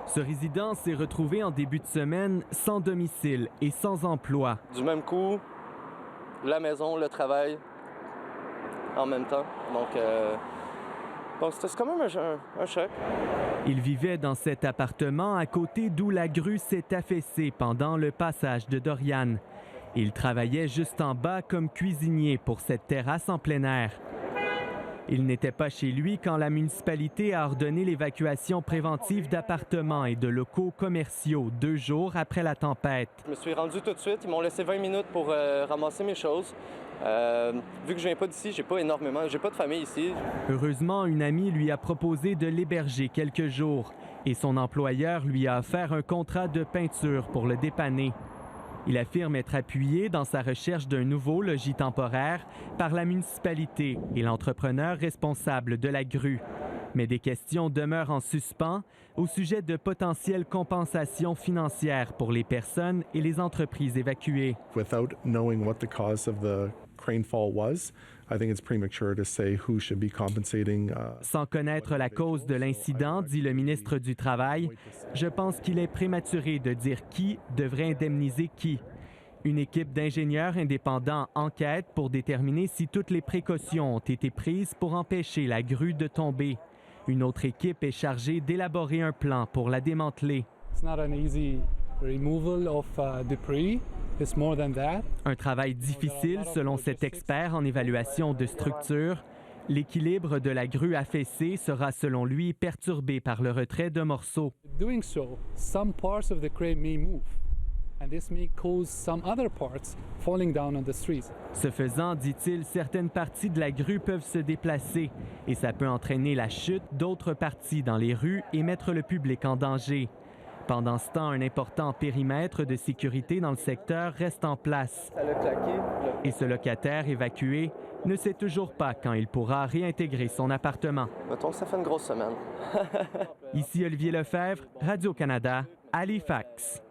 Ce résident s'est retrouvé en début de semaine sans domicile et sans emploi. Du même coup, la maison, le travail, en même temps. Donc c'était quand même un choc. Il vivait dans cet appartement à côté d'où la grue s'est affaissée pendant le passage de Dorian. Il travaillait juste en bas comme cuisinier pour cette terrasse en plein air. Il n'était pas chez lui quand la municipalité a ordonné l'évacuation préventive d'appartements et de locaux commerciaux 2 jours après la tempête. Je me suis rendu tout de suite. Ils m'ont laissé 20 minutes pour ramasser mes choses. Vu que je viens pas d'ici, j'ai pas de famille ici. Heureusement, une amie lui a proposé de l'héberger quelques jours et son employeur lui a offert un contrat de peinture pour le dépanner. Il affirme être appuyé dans sa recherche d'un nouveau logis temporaire par la municipalité et l'entrepreneur responsable de la grue. Mais des questions demeurent en suspens au sujet de potentielles compensations financières pour les personnes et les entreprises évacuées. Without knowing what the cause of the crane fall was, I think it's premature to say who should be compensating. Sans connaître la cause de l'incident, dit le ministre du Travail, je pense qu'il est prématuré de dire qui devrait indemniser qui. Une équipe d'ingénieurs indépendants enquête pour déterminer si toutes les précautions ont été prises pour empêcher la grue de tomber. Une autre équipe est chargée d'élaborer un plan pour la démanteler. Un travail difficile selon cet expert en évaluation de structure. L'équilibre de la grue affaissée sera selon lui perturbé par le retrait de morceaux. Ce faisant, dit-il, certaines parties de la grue peuvent se déplacer et ça peut entraîner la chute d'autres parties dans les rues et mettre le public en danger. Pendant ce temps, un important périmètre de sécurité dans le secteur reste en place. Ça a claqué. Et ce locataire évacué ne sait toujours pas quand il pourra réintégrer son appartement. Mettons que ça fait une grosse semaine. Ici Olivier Lefebvre, Radio-Canada, Halifax.